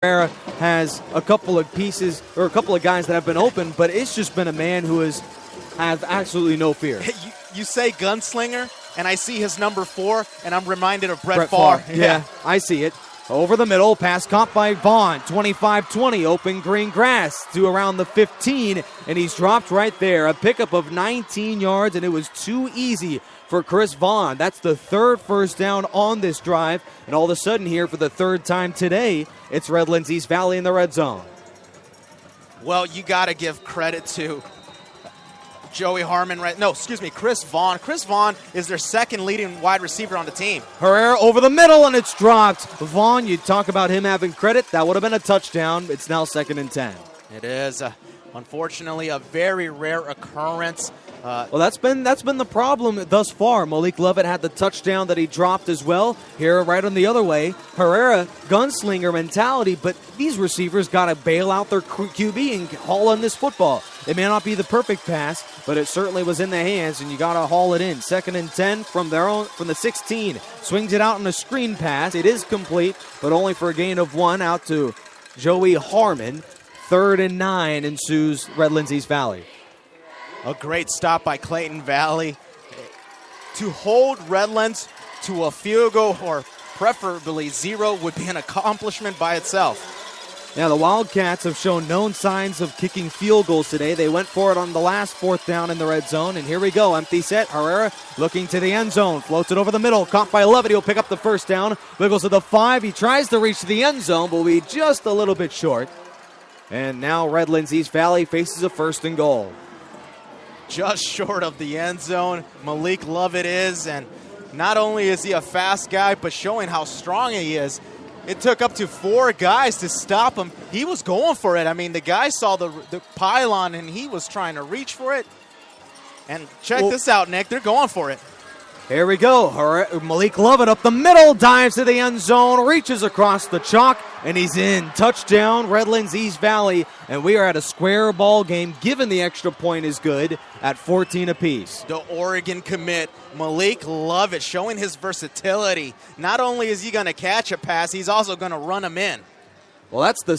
Herrera has a couple of pieces or a couple of guys that have been open, but it's just been a man who has absolutely no fear. You say gunslinger, and I see his number 4, and I'm reminded of Brett Favre. Yeah, I see it. Over the middle, pass caught by Vaughn, 25-20, open green grass to around the 15, and he's dropped right there. A pickup of 19 yards, and it was too easy for Chris Vaughn. That's the third first down on this drive, and all of a sudden here for the third time today, it's Redlands East Valley in the red zone. Well, you got to give credit to Chris Vaughn. Chris Vaughn is their second leading wide receiver on the team. Herrera over the middle, and it's dropped. Vaughn, you talk about him having credit. That would have been a touchdown. It's now 2nd and 10. It is, unfortunately, a very rare occurrence. Well, that's been the problem thus far. Malik Lovett had the touchdown that he dropped as well. Here, right on the other way, Herrera, gunslinger mentality, but these receivers got to bail out their QB and haul in this football. It may not be the perfect pass, but it certainly was in the hands, and you got to haul it in. 2nd and 10 from the 16. Swings it out in a screen pass. It is complete, but only for a gain of 1 out to Joey Harmon. 3rd and 9 ensues Redlands East Valley. A great stop by Clayton Valley to hold Redlands to a field goal or preferably 0 would be an accomplishment by itself. Yeah, the Wildcats have shown no signs of kicking field goals today. They went for it on the last 4th down in the red zone, and here we go. Empty set. Herrera looking to the end zone. Floats it over the middle. Caught by Lovett. He'll pick up the first down. Wiggles to the 5. He tries to reach the end zone, but will be just a little bit short. And now Redlands East Valley faces a 1st and goal. Just short of the end zone, Malik Lovett is, and not only is he a fast guy, but showing how strong he is. It took up to 4 guys to stop him. He was going for it. I mean, the guy saw the pylon, and he was trying to reach for it. And check this out, Nick. They're going for it. Here we go. Malik Lovett up the middle, dives to the end zone, reaches across the chalk, and he's in. Touchdown, Redlands East Valley, and we are at a square ball game, given the extra point is good, at 14 apiece. The Oregon commit, Malik Lovett, showing his versatility. Not only is he going to catch a pass, he's also going to run him in. Well, that's the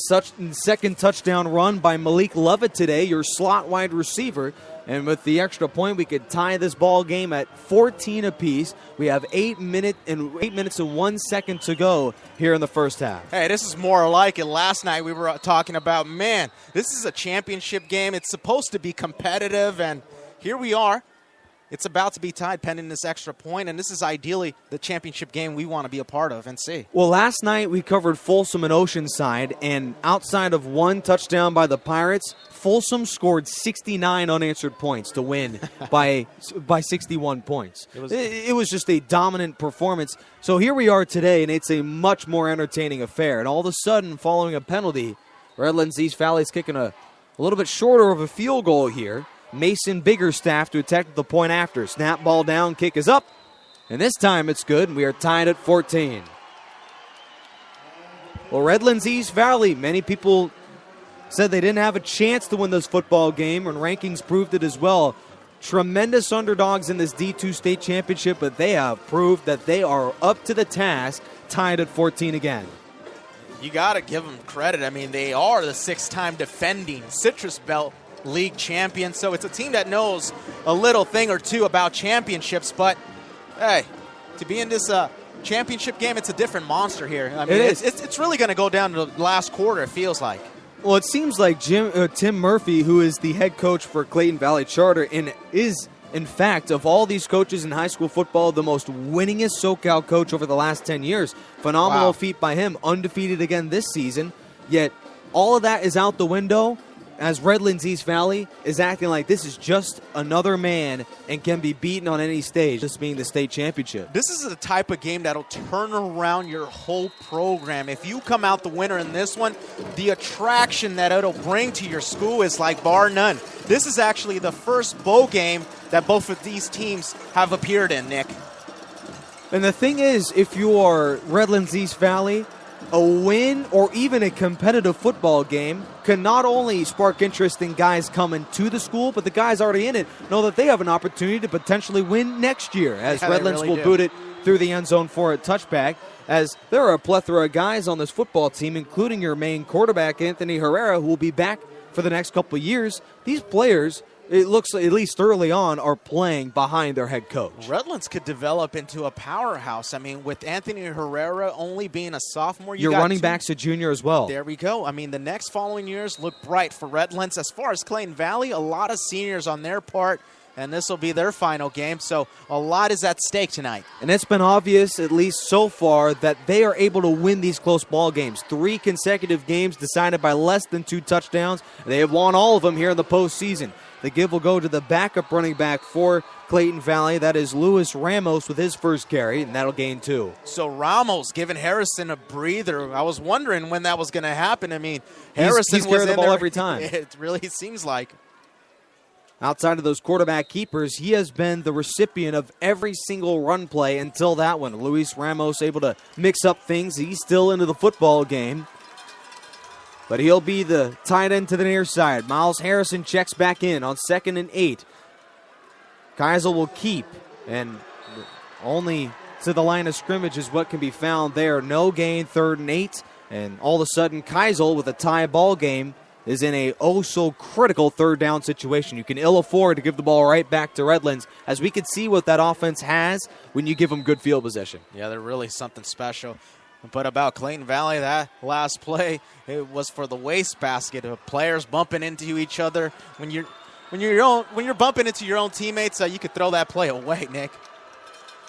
second touchdown run by Malik Lovett today, your slot wide receiver. And with the extra point, we could tie this ball game at 14 apiece. We have 8 minutes and 1 second to go here in the first half. Hey, this is more like it. Last night we were talking about, man, this is a championship game. It's supposed to be competitive, and here we are. It's about to be tied pending this extra point, and this is ideally the championship game we want to be a part of and see. Well, last night we covered Folsom and Oceanside, and outside of 1 touchdown by the Pirates, Folsom scored 69 unanswered points to win by 61 points. It was just a dominant performance. So here we are today, and it's a much more entertaining affair. And all of a sudden, following a penalty, Redlands East Valley's kicking a little bit shorter of a field goal here. Mason Biggerstaff to attack the point after. Snap ball down, kick is up, and this time it's good, and we are tied at 14. Well, Redlands East Valley, many people said they didn't have a chance to win this football game, and rankings proved it as well. Tremendous underdogs in this D2 state championship, but they have proved that they are up to the task, tied at 14 again. You got to give them credit. I mean, they are the 6-time defending Citrus Belt League champion, so it's a team that knows a little thing or two about championships, but hey, to be in this championship game, it's a different monster here. I mean, it's really going to go down to the last quarter, it feels like. Well, it seems like Tim Murphy, who is the head coach for Clayton Valley Charter, and is, in fact, of all these coaches in high school football, the most winningest SoCal coach over the last 10 years. Phenomenal feat by him, undefeated again this season, yet all of that is out the window as Redlands East Valley is acting like this is just another man and can be beaten on any stage, this being the state championship. This is the type of game that'll turn around your whole program. If you come out the winner in this one, the attraction that it'll bring to your school is like bar none. This is actually the first bowl game that both of these teams have appeared in, Nick. And the thing is, if you are Redlands East Valley, a win or even a competitive football game can not only spark interest in guys coming to the school, but the guys already in it know that they have an opportunity to potentially win next year, as Redlands will boot it through the end zone for a touchback, as there are a plethora of guys on this football team, including your main quarterback, Anthony Herrera, who will be back for the next couple of years. These players, it looks like, at least early on, are playing behind their head coach. Redlands could develop into a powerhouse. I mean, with Anthony Herrera only being a sophomore, your running back's a junior as well. There we go. I mean, the next following years look bright for Redlands. As far as Clayton Valley, a lot of seniors on their part, and this will be their final game, so a lot is at stake tonight. And it's been obvious, at least so far, that they are able to win these close ball games. 3 consecutive games decided by less than 2 touchdowns. They have won all of them here in the postseason. The give will go to the backup running back for Clayton Valley. That is Luis Ramos with his first carry, and that'll gain 2. So Ramos giving Harrison a breather. I was wondering when that was going to happen. I mean, Harrison he's carrying the ball there every time. It really seems like. Outside of those quarterback keepers, he has been the recipient of every single run play until that one. Luis Ramos able to mix up things. He's still into the football game, but he'll be the tight end to the near side. Miles Harrison checks back in on 2nd and 8. Keisel will keep, and only to the line of scrimmage is what can be found there. No gain, 3rd and 8, and all of a sudden Keisel with a tie ball game is in a oh-so-critical 3rd down situation. You can ill afford to give the ball right back to Redlands, as we can see what that offense has when you give them good field position. Yeah, they're really something special. But about Clayton Valley, that last play, it was for the wastebasket of players bumping into each other. When you're bumping into your own teammates, you could throw that play away, Nick.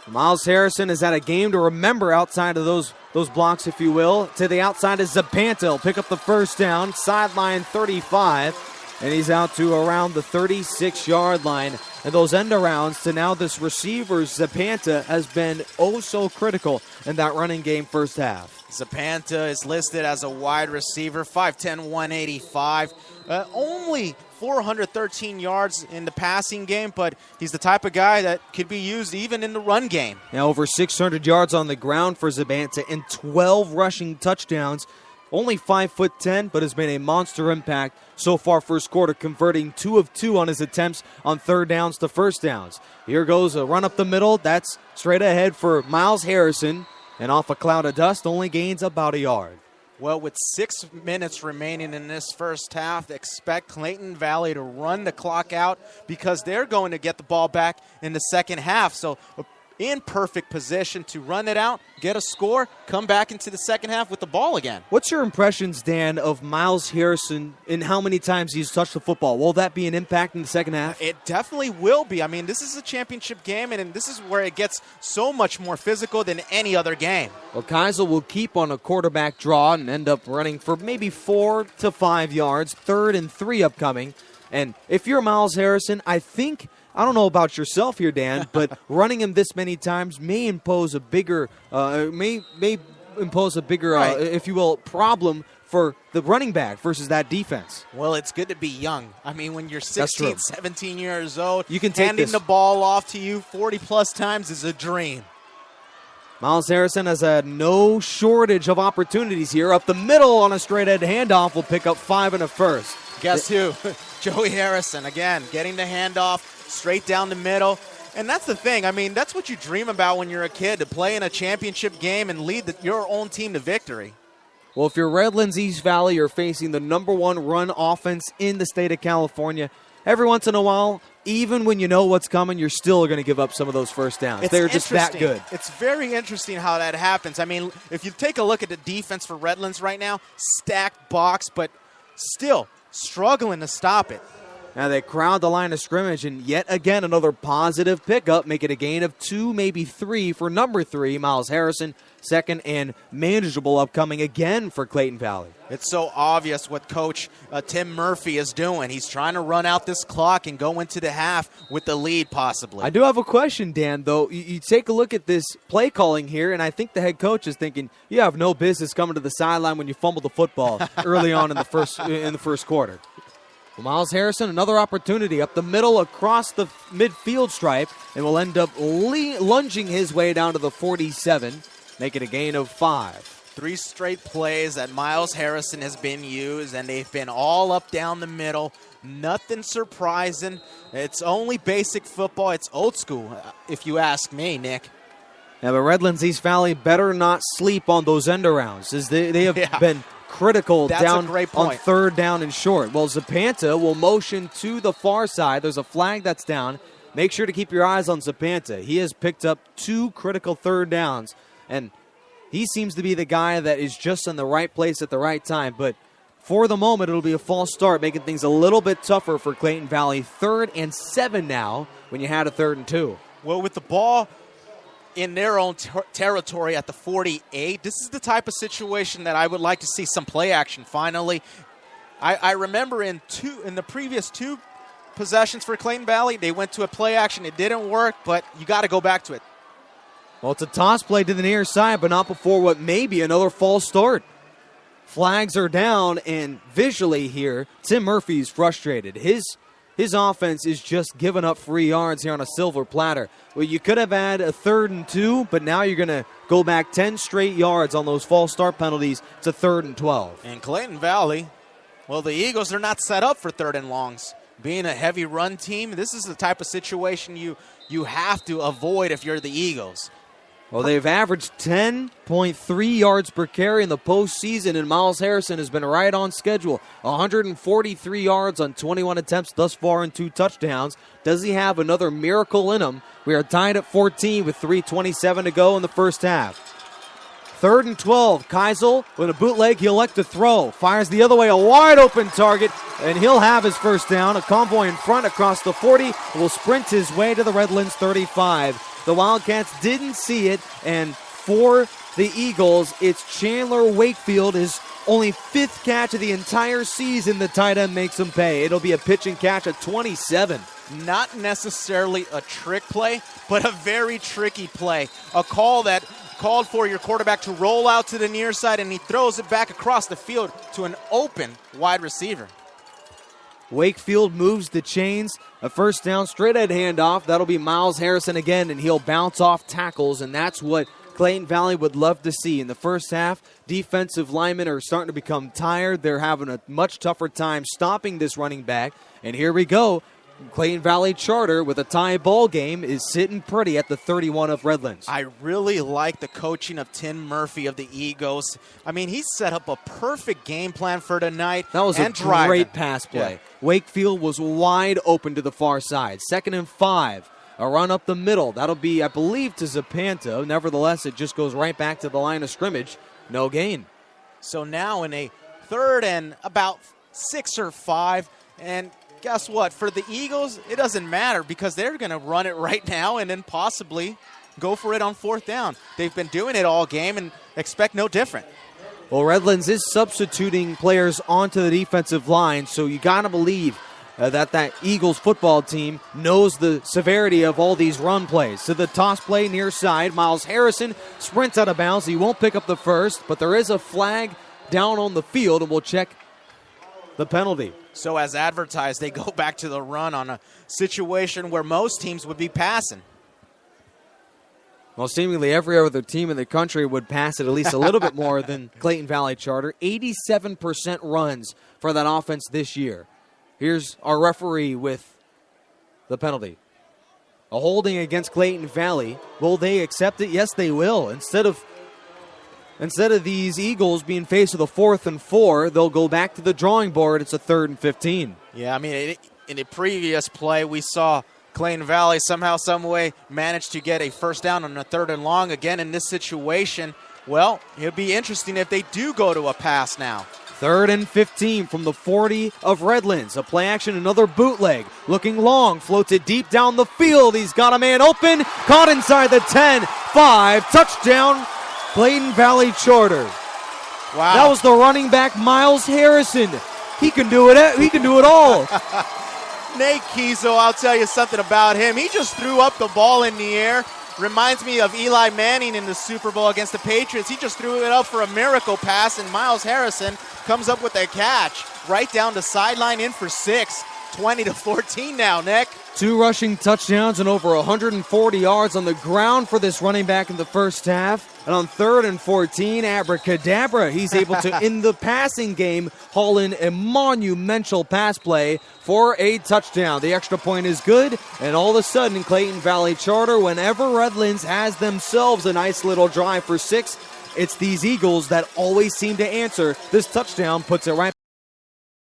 Miles Harrison has had a game to remember outside of those blocks, if you will. To the outside is Zapanta. He'll pick up the first down, sideline 35, and he's out to around the 36-yard line. And those end arounds to now this receiver, Zapanta, has been so critical in that running game first half. Zapanta is listed as a wide receiver, 5'10", 185. Only 413 yards in the passing game, but he's the type of guy that could be used even in the run game. Now over 600 yards on the ground for Zapanta and 12 rushing touchdowns. Only 5'10", but has made a monster impact so far first quarter, converting 2 of 2 on his attempts on 3rd downs to 1st downs. Here goes a run up the middle. That's straight ahead for Miles Harrison, and off a cloud of dust, only gains about a yard. Well, with 6 minutes remaining in this first half, expect Clayton Valley to run the clock out because they're going to get the ball back in the second half. So in perfect position to run it out, get a score, come back into the second half with the ball again. What's your impressions, Dan, of Miles Harrison and how many times he's touched the football? Will that be an impact in the second half? It definitely will be. I mean, this is a championship game, and this is where it gets so much more physical than any other game. Well, Keisel will keep on a quarterback draw and end up running for maybe 4 to 5 yards, 3rd and 3 upcoming. And if you're Miles Harrison, I don't know about yourself here, Dan, but running him this many times may impose a bigger, if you will, problem for the running back versus that defense. Well, it's good to be young. I mean, when you're 16, 17 years old, you can take handing the ball off to you 40-plus times is a dream. Miles Harrison has had no shortage of opportunities here. Up the middle on a straight-ahead handoff will pick up 5 and a first. Guess who? Joey Harrison, again, getting the handoff straight down the middle. And that's the thing. I mean, that's what you dream about when you're a kid, to play in a championship game and lead your own team to victory. Well, if you're Redlands East Valley, you're facing the number 1 run offense in the state of California. Every once in a while, even when you know what's coming, you're still going to give up some of those first downs. They're just that good. It's very interesting how that happens. I mean, if you take a look at the defense for Redlands right now, stacked box, but still struggling to stop it. Now they crowd the line of scrimmage, and yet again another positive pickup, make it a gain of 2, maybe 3 for number 3, Miles Harrison. 2nd and manageable upcoming again for Clayton Valley. It's so obvious what Coach Tim Murphy is doing. He's trying to run out this clock and go into the half with the lead possibly. I do have a question, Dan, though. You take a look at this play calling here, and I think the head coach is thinking, you have no business coming to the sideline when you fumble the football early on in the first quarter. Well, Miles Harrison, another opportunity up the middle across the midfield stripe, and will end up lunging his way down to the 47, making a gain of 5. 3 straight plays that Miles Harrison has been used, and they've been all up down the middle. Nothing surprising. It's only basic football. It's old school, if you ask me, Nick. Yeah, but Redlands East Valley better not sleep on those end arounds, as they have been critical down on third down and short. Well, Zapanta will motion to the far side. There's a flag that's down. Make sure to keep your eyes on Zapanta. He has picked up 2 critical third downs, and he seems to be the guy that is just in the right place at the right time. But for the moment, it'll be a false start, making things a little bit tougher for Clayton Valley. 3rd and 7 now when you had a 3rd and 2. Well, with the ball in their own territory at the 48, this is the type of situation that I would like to see some play action finally. I remember in the previous 2 possessions for Clayton Valley, they went to a play action. It didn't work, but you got to go back to it. Well, it's a toss play to the near side, but not before what may be another false start. Flags are down, and visually here, Tim Murphy's frustrated. His offense is just giving up free yards here on a silver platter. Well, you could have had a 3rd and 2, but now you're going to go back 10 straight yards on those false start penalties to 3rd and 12. And Clayton Valley, well, the Eagles are not set up for 3rd and longs. Being a heavy run team, this is the type of situation you have to avoid if you're the Eagles. Well, they've averaged 10.3 yards per carry in the postseason, and Miles Harrison has been right on schedule. 143 yards on 21 attempts thus far and 2 touchdowns. Does he have another miracle in him? We are tied at 14 with 3:27 to go in the first half. 3rd and 12. Keisel with a bootleg. He'll elect to throw. Fires the other way. A wide open target. And he'll have his first down. A convoy in front across the 40. Will sprint his way to the Redlands 35. The Wildcats didn't see it. And for the Eagles, it's Chandler Wakefield. His only 5th catch of the entire season. The tight end makes him pay. It'll be a pitch and catch at 27. Not necessarily a trick play, but a very tricky play. A call that called for your quarterback to roll out to the near side, and he throws it back across the field to an open wide receiver. Wakefield moves the chains. A first down, straight ahead handoff. That'll be Miles Harrison again, and he'll bounce off tackles, and that's what Clayton Valley would love to see. In the first half, defensive linemen are starting to become tired. They're having a much tougher time stopping this running back, and here we go. Clayton Valley Charter with a tie ball game is sitting pretty at the 31 of Redlands. I really like the coaching of Tim Murphy of the Eagles. I mean, he set up a perfect game plan for tonight. That was a great pass play. Yeah. Wakefield was wide open to the far side. 2nd and 5. A run up the middle. That'll be, I believe, to Zapanta. Nevertheless, it just goes right back to the line of scrimmage. No gain. So now in a 3rd and about 6 or 5, and guess what? For the Eagles, it doesn't matter because they're going to run it right now and then possibly go for it on 4th down. They've been doing it all game and expect no different. Well, Redlands is substituting players onto the defensive line, so you got to believe that Eagles football team knows the severity of all these run plays. So the toss play near side, Miles Harrison sprints out of bounds. He won't pick up the first, but there is a flag down on the field, and we'll check the penalty. So as advertised, they go back to the run on a situation where most teams would be passing. Well, seemingly every other team in the country would pass it at least a little bit more than Clayton Valley Charter. 87% runs for that offense this year. Here's our referee with the penalty. A holding against Clayton Valley. Will they accept it? Yes, they will. Instead of these Eagles being faced with a 4th and 4, they'll go back to the drawing board. It's a 3rd and 15. Yeah, I mean, in the previous play, we saw Clayton Valley somehow, some way managed to get a first down on a 3rd and long. Again, in this situation, well, it'll be interesting if they do go to a pass now. 3rd and 15 from the 40 of Redlands. A play action, another bootleg. Looking long, floats it deep down the field. He's got a man open, caught inside the 10, 5, touchdown, Clayton Valley Charter. Wow. That was the running back, Miles Harrison. He can do it. He can do it all. Nate Keezo, I'll tell you something about him. He just threw up the ball in the air. Reminds me of Eli Manning in the Super Bowl against the Patriots. He just threw it up for a miracle pass, and Miles Harrison comes up with a catch right down the sideline in for 6. 20-14 now, Nick. 2 rushing touchdowns and over 140 yards on the ground for this running back in the first half. And on 3rd and 14, abracadabra, he's able to, in the passing game, haul in a monumental pass play for a touchdown. The extra point is good, and all of a sudden, Clayton Valley Charter, whenever Redlands has themselves a nice little drive for 6, it's these Eagles that always seem to answer. This touchdown puts it right